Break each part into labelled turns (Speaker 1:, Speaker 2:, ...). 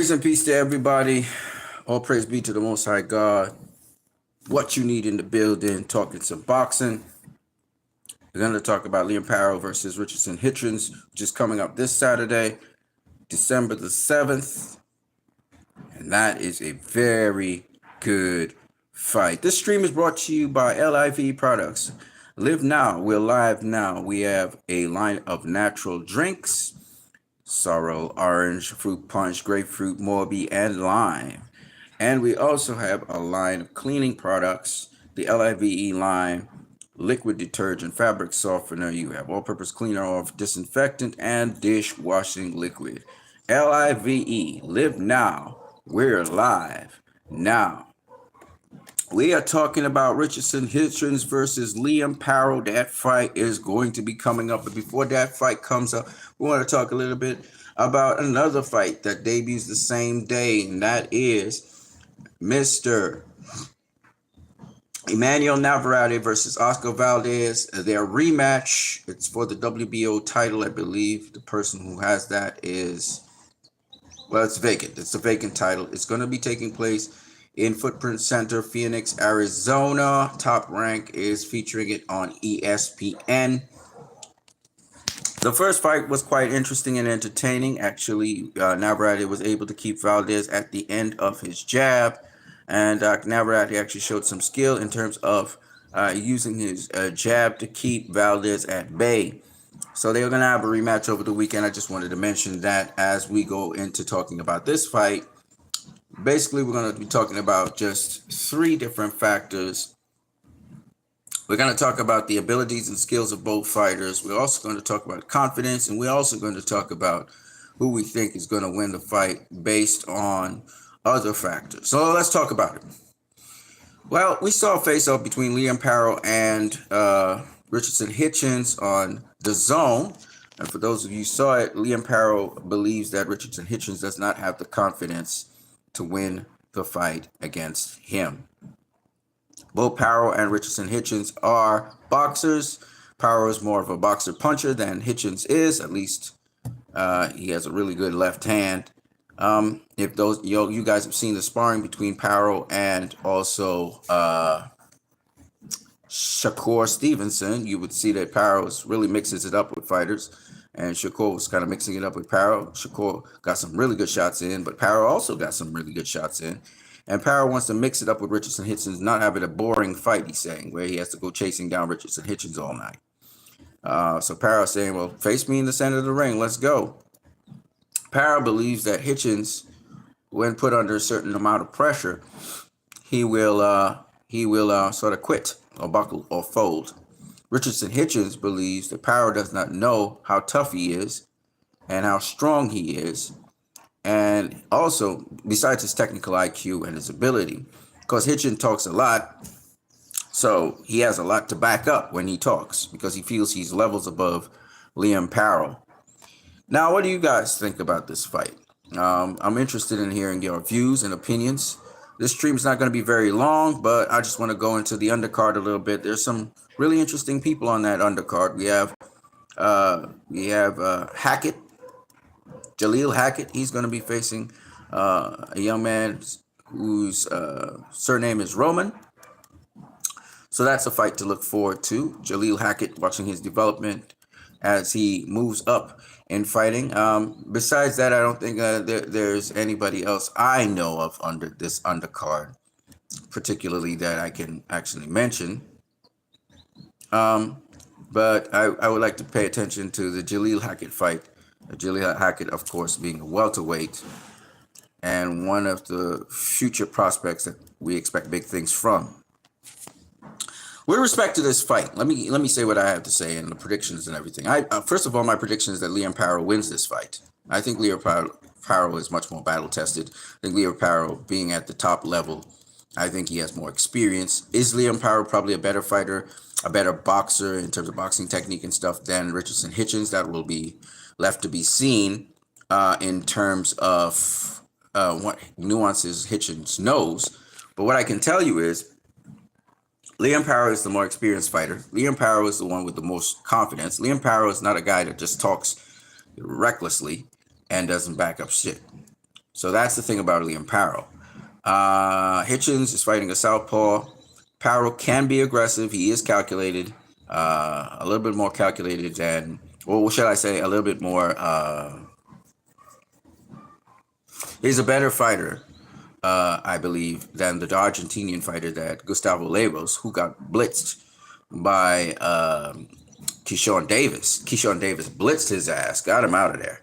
Speaker 1: Grace and peace to everybody. All praise be to the Most High God. What you need in the building, talking some boxing. We're going to talk about Liam Paro versus Richardson Hitchins, which is coming up this Saturday, December the 7th. And that is a very good fight. This stream is brought to you by LIV Products. Live now, we're live now. We have a line of natural drinks: sorrel, orange, fruit punch, grapefruit, Morby, and lime. And we also have a line of cleaning products, the LIVE line, liquid detergent, fabric softener. You have all-purpose cleaner, off disinfectant, and dishwashing liquid. LIVE, live now. We're live now. We are talking about Richardson Hitchins versus Liam Paro. That fight is going to be coming up. But before that fight comes up, we want to talk a little bit about another fight that debuts the same day, and that is Mr. Emmanuel Navarrete versus Oscar Valdez. Their rematch. It's for the WBO title, I believe. The person who has that is, well, it's vacant. It's a vacant title. It's going to be taking place in Footprint Center, Phoenix, Arizona. Top Rank is featuring it on ESPN. The first fight was quite interesting and entertaining. Actually, Navarrete was able to keep Valdez at the end of his jab. And Navarrete actually showed some skill in terms of using his jab to keep Valdez at bay. So they're going to have a rematch over the weekend. I just wanted to mention that as we go into talking about this fight. Basically, we're going to be talking about just three different factors. We're going to talk about the abilities and skills of both fighters. We're also going to talk about confidence, and we're also going to talk about who we think is going to win the fight based on other factors. So let's talk about it. Well, we saw a face-off between Liam Paro and Richardson Hitchins on the Zone. And for those of you who saw it, Liam Paro believes that Richardson Hitchins does not have the confidence to win the fight against him. Both Paro and Richardson Hitchins are boxers. Paro is more of a boxer puncher than Hitchins is. At least he has a really good left hand. If those you guys have seen the sparring between Paro and also Shakur Stevenson, you would see that Paro really mixes it up with fighters. And Shakur was kind of mixing it up with Paro. Shakur got some really good shots in, but Paro also got some really good shots in. And Paro wants to mix it up with Richardson Hitchins, not have it a boring fight, he's saying, where he has to go chasing down Richardson Hitchins all night. So Paro's saying, well, face me in the center of the ring. Let's go. Paro believes that Hitchins, when put under a certain amount of pressure, he will sort of quit or buckle or fold. Richardson Hitchins believes that Paro does not know how tough he is and how strong he is. And also, besides his technical IQ and his ability, because Hitchins talks a lot, so he has a lot to back up when he talks because he feels he's levels above Liam Paro. Now, what do you guys think about this fight? I'm interested in hearing your views and opinions. This stream is not going to be very long, but I just want to go into the undercard a little bit. There's some really interesting people on that undercard. We have Hackett, Jaleel Hackett. He's going to be facing a young man whose surname is Roman. So that's a fight to look forward to. Jaleel Hackett, watching his development as he moves up in fighting. Besides that, I don't think there's anybody else I know of under this undercard, particularly that I can actually mention. But I would like to pay attention to the Jaleel Hackett fight. Jaleel Hackett, of course, being a welterweight and one of the future prospects that we expect big things from. With respect to this fight, let me say what I have to say and the predictions and everything. First of all, my prediction is that Liam Paro wins this fight. I think Liam Paro is much more battle tested. I think Liam Paro, being at the top level, I think he has more experience. Is Liam Paro probably a better fighter, a better boxer in terms of boxing technique and stuff than Richardson Hitchins? That will be left to be seen in terms of what nuances Hitchins knows. But what I can tell you is Liam Paro is the more experienced fighter. Liam Paro is the one with the most confidence. Liam Paro is not a guy that just talks recklessly and doesn't back up shit. So that's the thing about Liam Paro. Hitchins is fighting a southpaw. Paro can be aggressive. He is calculated, a little bit more calculated than, or what should I say, a little bit more. He's a better fighter, I believe, than the Argentinian fighter that Gustavo Lemos, who got blitzed by Keyshawn Davis. Keyshawn Davis blitzed his ass, got him out of there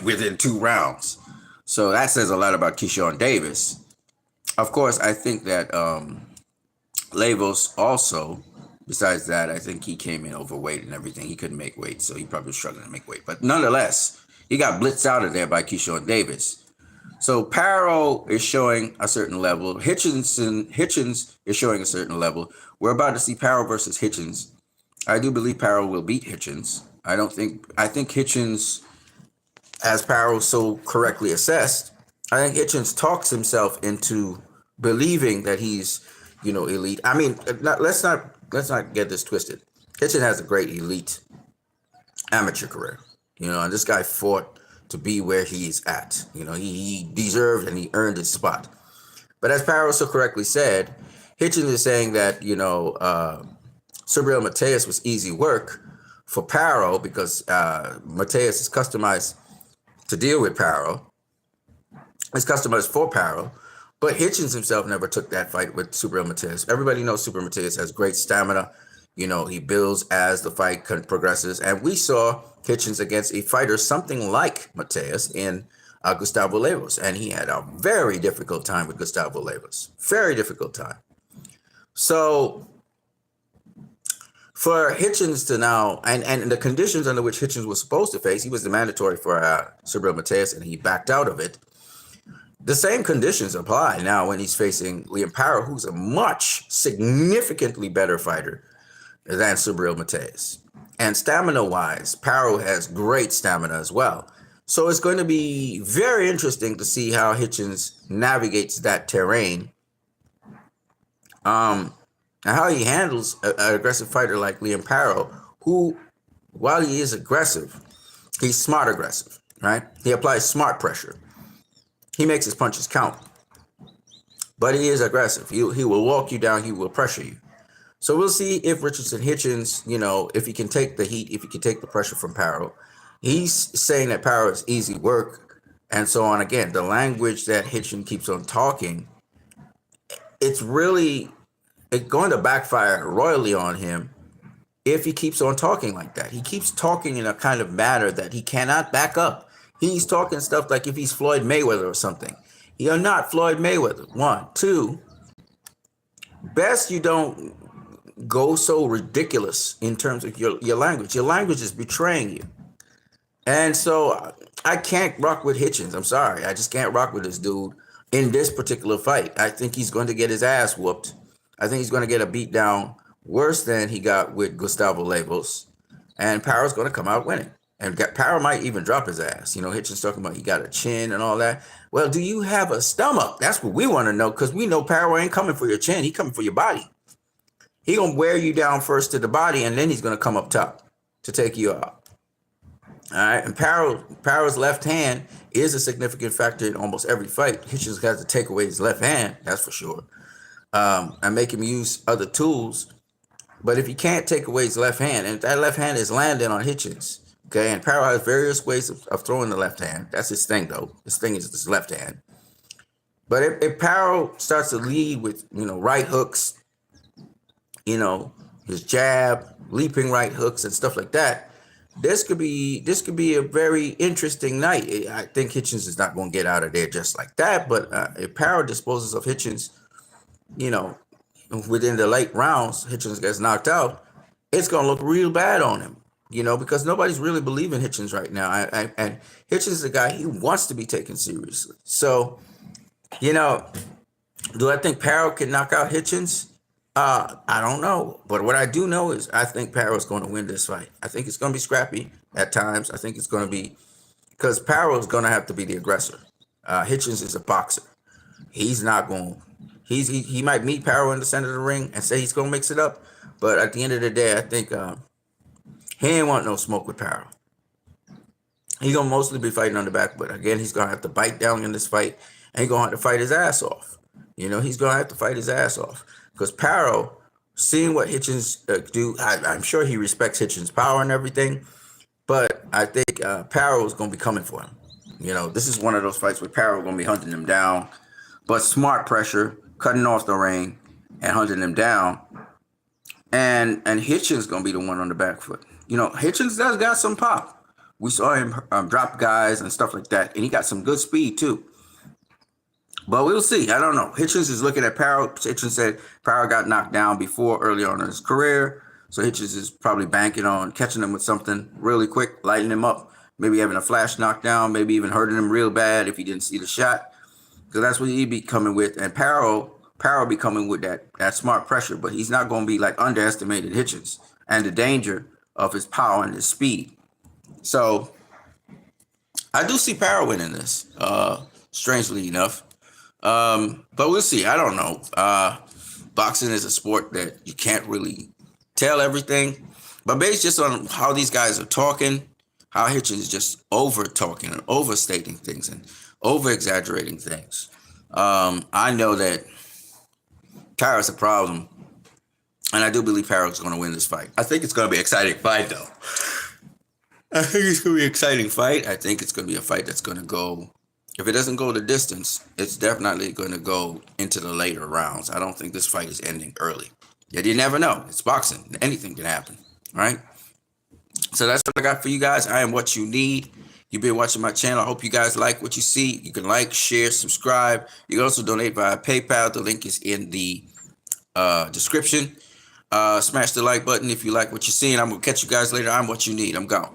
Speaker 1: within 2 rounds. So that says a lot about Keyshawn Davis. Of course, I think that Lemos also, besides that, I think he came in overweight and everything. He couldn't make weight, so he probably was struggling to make weight. But nonetheless, he got blitzed out of there by Keyshawn Davis. So Paro is showing a certain level. Hitchins is showing a certain level. We're about to see Paro versus Hitchins. I do believe Paro will beat Hitchins. I think Hitchins, as Paro so correctly assessed, I think Hitchins talks himself into believing that he's, elite. I mean, let's not get this twisted. Hitchins has a great elite amateur career, and this guy fought to be where he's at. He deserved and he earned his spot. But as Paro so correctly said, Hitchins is saying that, Subriel Mateus was easy work for Paro because Mateus is customized to deal with Paro. It's customized for Paro. But Hitchins himself never took that fight with Subriel Mateus. Everybody knows Subriel Mateus has great stamina. He builds as the fight progresses. And we saw Hitchins against a fighter something like Mateus in Gustavo Lemos. And he had a very difficult time with Gustavo Lemos. Very difficult time. So for Hitchins to now, and the conditions under which Hitchins was supposed to face, he was the mandatory for Subriel Mateus, and he backed out of it. The same conditions apply now when he's facing Liam Paro, who's a much significantly better fighter than Subriel Mateus. And stamina-wise, Paro has great stamina as well. So it's going to be very interesting to see how Hitchins navigates that terrain. And how he handles an aggressive fighter like Liam Paro, who, while he is aggressive, he's smart aggressive, right? He applies smart pressure. He makes his punches count. But he is aggressive. He will walk you down. He will pressure you. So we'll see if Richardson Hitchins, if he can take the heat, if he can take the pressure from Paro. He's saying that Paro is easy work and so on. Again, the language that Hitchins keeps on talking, it's going to backfire royally on him if he keeps on talking like that. He keeps talking in a kind of manner that he cannot back up. He's talking stuff like if he's Floyd Mayweather or something. You're not Floyd Mayweather. 1, 2. Best you don't go so ridiculous in terms of your language. Your language is betraying you. And so I can't rock with Hitchins. I'm sorry. I just can't rock with this dude in this particular fight. I think he's going to get his ass whooped. I think he's going to get a beat down worse than he got with Gustavo Lemos. And Paro's going to come out winning. And Paro might even drop his ass. Hitchins talking about he got a chin and all that. Well, do you have a stomach? That's what we want to know, because we know Paro ain't coming for your chin. He coming for your body. He going to wear you down first to the body, and then he's going to come up top to take you out. All right. And Paro's left hand is a significant factor in almost every fight. Hitchins has to take away his left hand, that's for sure, and make him use other tools. But if he can't take away his left hand, and that left hand is landing on Hitchins, okay, and Paro has various ways of throwing the left hand. That's his thing, though. His thing is his left hand. But if Paro starts to lead with, right hooks, his jab, leaping right hooks and stuff like that, this could be a very interesting night. I think Hitchins is not going to get out of there just like that. But if Paro disposes of Hitchins, within the late rounds, Hitchins gets knocked out, it's going to look real bad on him. Because nobody's really believing Hitchins right now. And Hitchins is a guy, he wants to be taken seriously. So, do I think Paro can knock out Hitchins? I don't know. But what I do know is I think Paro is going to win this fight. I think it's going to be scrappy at times. I think it's going to be, because Paro is going to have to be the aggressor. Hitchins is a boxer. He's not going, he might meet Paro in the center of the ring and say he's going to mix it up. But at the end of the day, I think, he ain't want no smoke with Paro. He's gonna mostly be fighting on the back, but again, he's gonna have to bite down in this fight, and he's gonna have to fight his ass off. He's gonna have to fight his ass off because Paro, seeing what Hitchins do, I'm sure he respects Hitchins' power and everything, but I think Paro is gonna be coming for him. This is one of those fights where Paro gonna be hunting him down, but smart pressure, cutting off the ring and hunting him down, and Hitchins gonna be the one on the back foot. Hitchins does got some pop. We saw him drop guys and stuff like that, and he got some good speed too. But we'll see. I don't know. Hitchins is looking at Paro. Hitchins said Paro got knocked down before early on in his career, so Hitchins is probably banking on catching him with something really quick, lighting him up, maybe having a flash knockdown, maybe even hurting him real bad if he didn't see the shot, because that's what he'd be coming with. And Paro be coming with that smart pressure, but he's not going to be like underestimated Hitchins and the danger of his power and his speed. So I do see Paro winning this, strangely enough. But we'll see. I don't know. Boxing is a sport that you can't really tell everything. But based just on how these guys are talking, how Hitchins is just over talking and overstating things and over exaggerating things, I know that Paro's a problem. And I do believe Paro's going to win this fight. I think it's going to be an exciting fight, though. I think it's going to be an exciting fight. I think it's going to be a fight that's going to go, if it doesn't go the distance, it's definitely going to go into the later rounds. I don't think this fight is ending early. Yet you never know. It's boxing. Anything can happen, right? So that's what I got for you guys. I am what you need. You've been watching my channel. I hope you guys like what you see. You can like, share, subscribe. You can also donate via PayPal. The link is in the description. Smash the like button if you like what you're seeing. I'm going to catch you guys later. I'm what you need. I'm gone.